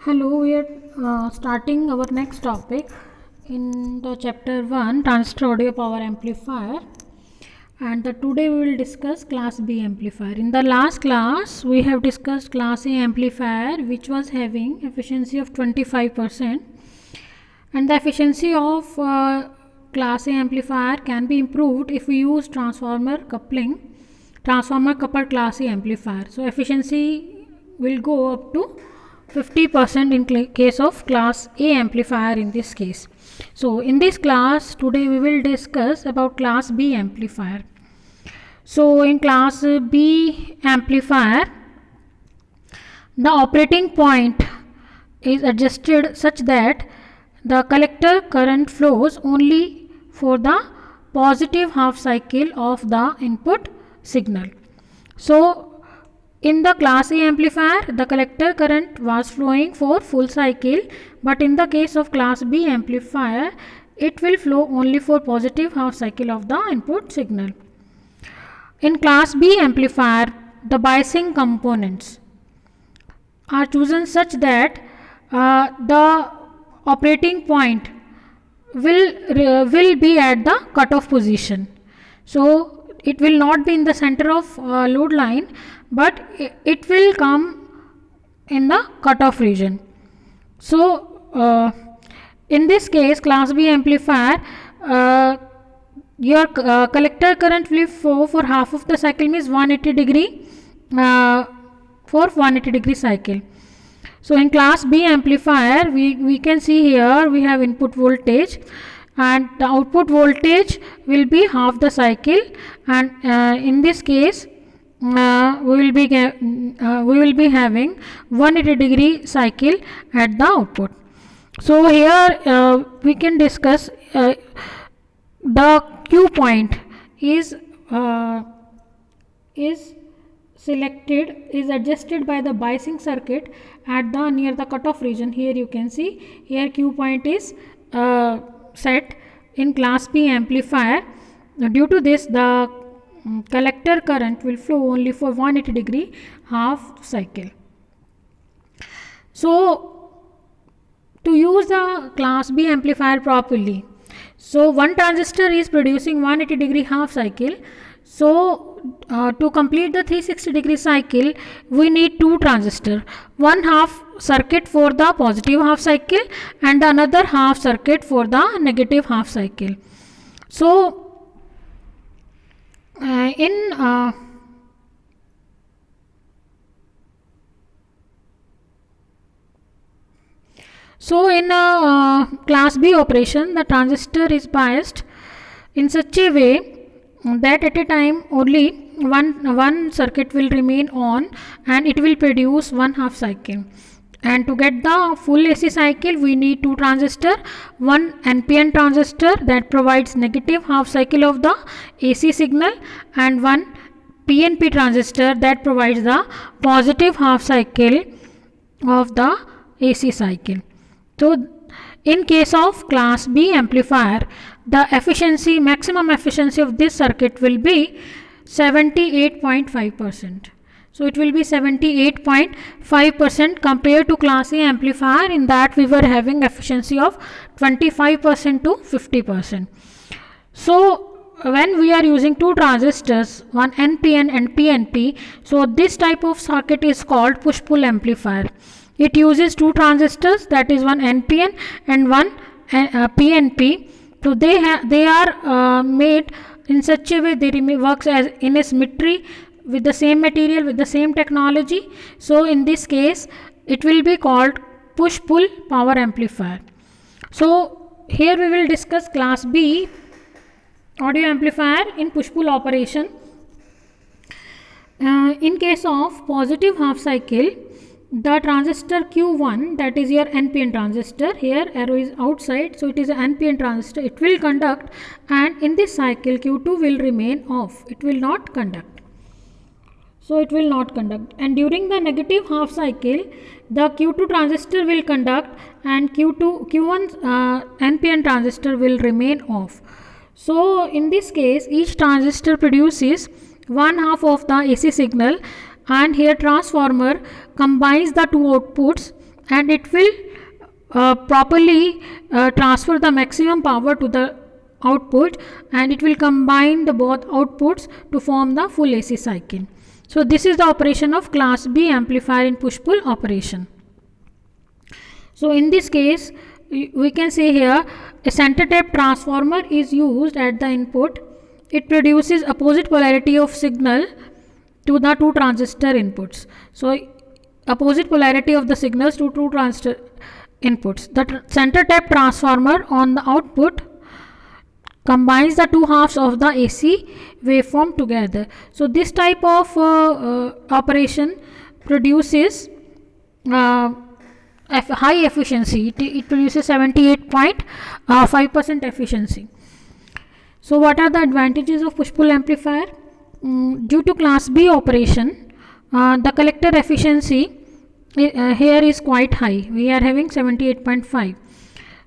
Hello, we are starting our next topic in the chapter 1 transistor audio power amplifier, and today we will discuss class B amplifier. In the last class we have discussed class A amplifier, which was having efficiency of 25%, and the efficiency of class A amplifier can be improved if we use transformer coupled class A amplifier. So efficiency will go up to 50% in case of class A amplifier in this case. So in this class today we will discuss about class B amplifier. So in class B amplifier, the operating point is adjusted such that the collector current flows only for the positive half cycle of the input signal. So in the class A amplifier, the collector current was flowing for full cycle, but in the case of class B amplifier, it will flow only for positive half cycle of the input signal. In class B amplifier, the biasing components are chosen such that the operating point will be at the cutoff position. So it will not be in the center of load line, but it will come in the cutoff region. So in this case, class B amplifier, your collector current will flow for half of the cycle, means 180 degree for 180 degree cycle. So in class B amplifier, we can see here we have input voltage, and the output voltage will be half the cycle, and in this case we will be having 180 degree cycle at the output. So here we can discuss the Q point is adjusted by the biasing circuit at the near the cutoff region. Here you can see here Q point is set in class B amplifier. Due to this, the collector current will flow only for 180 degree half cycle. So to use the class B amplifier properly, so one transistor is producing 180 degree half cycle. So to complete the 360 degree cycle, we need two transistors, one half circuit for the positive half cycle and another half circuit for the negative half cycle. So in class B operation, the transistor is biased in such a way that at a time only one circuit will remain on and it will produce one half cycle. And to get the full AC cycle, we need two transistors, one NPN transistor that provides negative half cycle of the AC signal, and one PNP transistor that provides the positive half cycle of the AC cycle. So in case of class B amplifier, the maximum efficiency of this circuit will be 78.5%. So it will be 78.5% compared to class A amplifier, in that we were having efficiency of 25% to 50%. So when we are using two transistors, one NPN and PNP, so this type of circuit is called push-pull amplifier. It uses two transistors, that is one NPN and one PNP. So they are made in such a way they works as in a symmetry with the same material, with the same technology. So in this case it will be called push-pull power amplifier. So here we will discuss class B audio amplifier in push-pull operation. In case of positive half cycle, the transistor Q1, that is your NPN transistor, here arrow is outside, so it is an NPN transistor, it will conduct, and in this cycle Q2 will remain off, it will not conduct. So it will not conduct, and during the negative half cycle the Q2 transistor will conduct and Q1 NPN transistor will remain off. So in this case each transistor produces one half of the AC signal, and here transformer combines the two outputs and it will properly transfer the maximum power to the output, and it will combine the both outputs to form the full AC cycle. So this is the operation of class B amplifier in push-pull operation. So in this case, we can say here a center tap transformer is used at the input. It produces opposite polarity of signal to the two transistor inputs. So opposite polarity of the signals to two transistor inputs. The center tap transformer on the output combines the two halves of the AC waveform together. So this type of operation produces high efficiency. It produces 78.5% efficiency. So what are the advantages of push-pull amplifier? Due to class B operation, the collector efficiency here is quite high. We are having 78.5.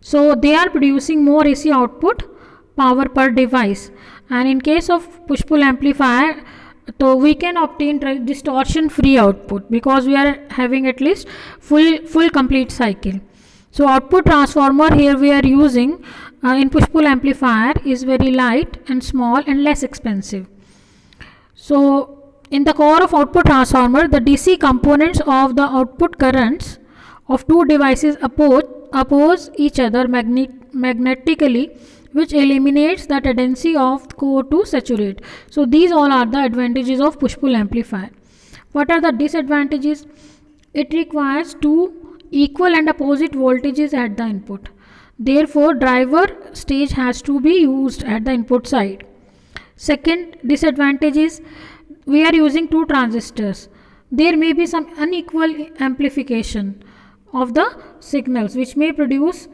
So they are producing more AC output power per device, and in case of push-pull amplifier, so we can obtain distortion free output because we are having at least full complete cycle. So output transformer here we are using in push-pull amplifier is very light and small and less expensive. So in the core of output transformer, the DC components of the output currents of two devices oppose each other magnetically, which eliminates the tendency of core to saturate. So these all are the advantages of push-pull amplifier. What are the disadvantages? It requires two equal and opposite voltages at the input. Therefore, driver stage has to be used at the input side. Second disadvantage is we are using two transistors. There may be some unequal amplification of the signals which may produce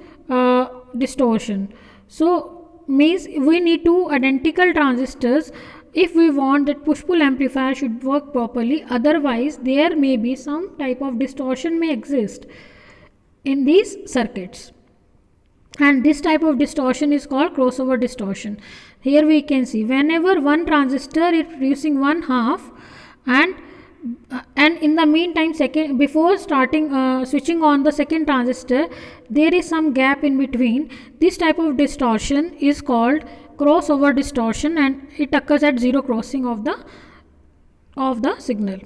distortion. So means we need two identical transistors if we want that push-pull amplifier should work properly. Otherwise there may be some type of distortion may exist in these circuits, and this type of distortion is called crossover distortion. Here we can see whenever one transistor is producing one half, and in the meantime before starting switching on the second transistor, there is some gap in between. This type of distortion is called crossover distortion, and it occurs at zero crossing of the signal.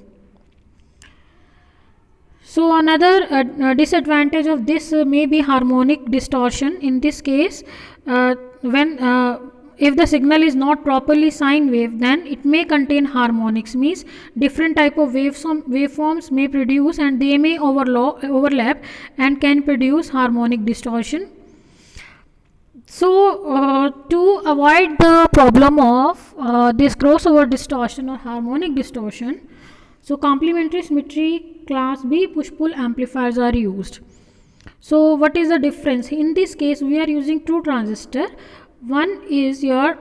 So another disadvantage of this may be harmonic distortion. In this case, when if the signal is not properly sine wave, then it may contain harmonics, means different type of waveforms may produce and they may overlap and can produce harmonic distortion. So to avoid the problem of this crossover distortion or harmonic distortion, so complementary symmetry class B push-pull amplifiers are used. So what is the difference? In this case we are using two transistor. One is your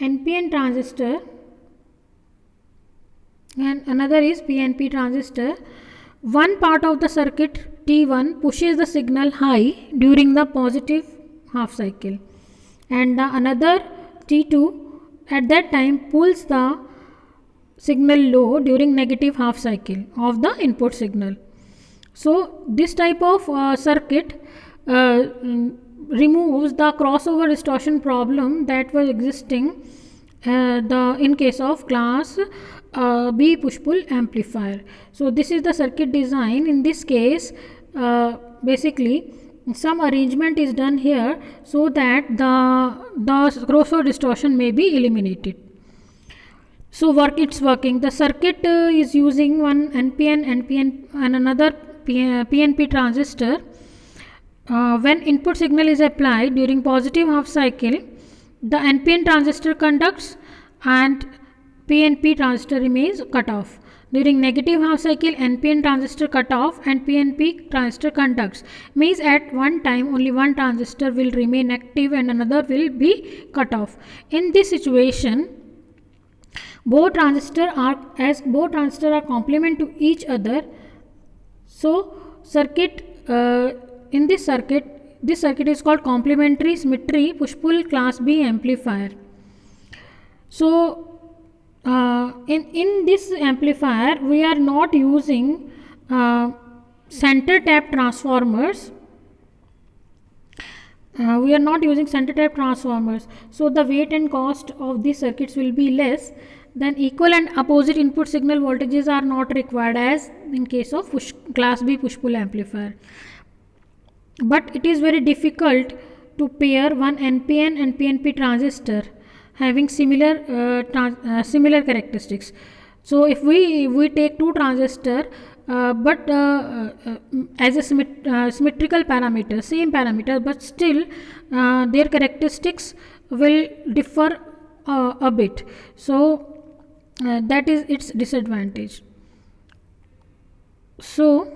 NPN transistor and another is PNP transistor. One part of the circuit T1 pushes the signal high during the positive half cycle, and the another T2 at that time pulls the signal low during negative half cycle of the input signal. So this type of circuit removes the crossover distortion problem that was existing in case of class B push-pull amplifier. So this is the circuit design. In this case, basically some arrangement is done here so that the crossover distortion may be eliminated. So it's working. The circuit is using one NPN and another PNP transistor. When input signal is applied during positive half cycle, the NPN transistor conducts and PNP transistor remains cut off. During negative half cycle, NPN transistor cut off and PNP transistor conducts. Means at one time only one transistor will remain active and another will be cut off. In this situation, both transistors are complement to each other. So circuit this circuit is called complementary symmetry push-pull class B amplifier. So in this amplifier we are not using center tap transformers. We are not using center tap transformers, so the weight and cost of these circuits will be less. Then equal and opposite input signal voltages are not required as in case of class B push pull amplifier. But it is very difficult to pair one NPN and PNP transistor having similar characteristics. So if we take two transistor but as a symmetrical parameter, same parameter, but still their characteristics will differ a bit, so that is its disadvantage. So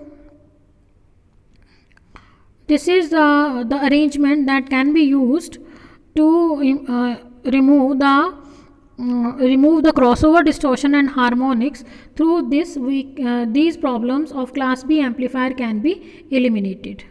this is the arrangement that can be used to remove the crossover distortion and harmonics. Through this these problems of class B amplifier can be eliminated.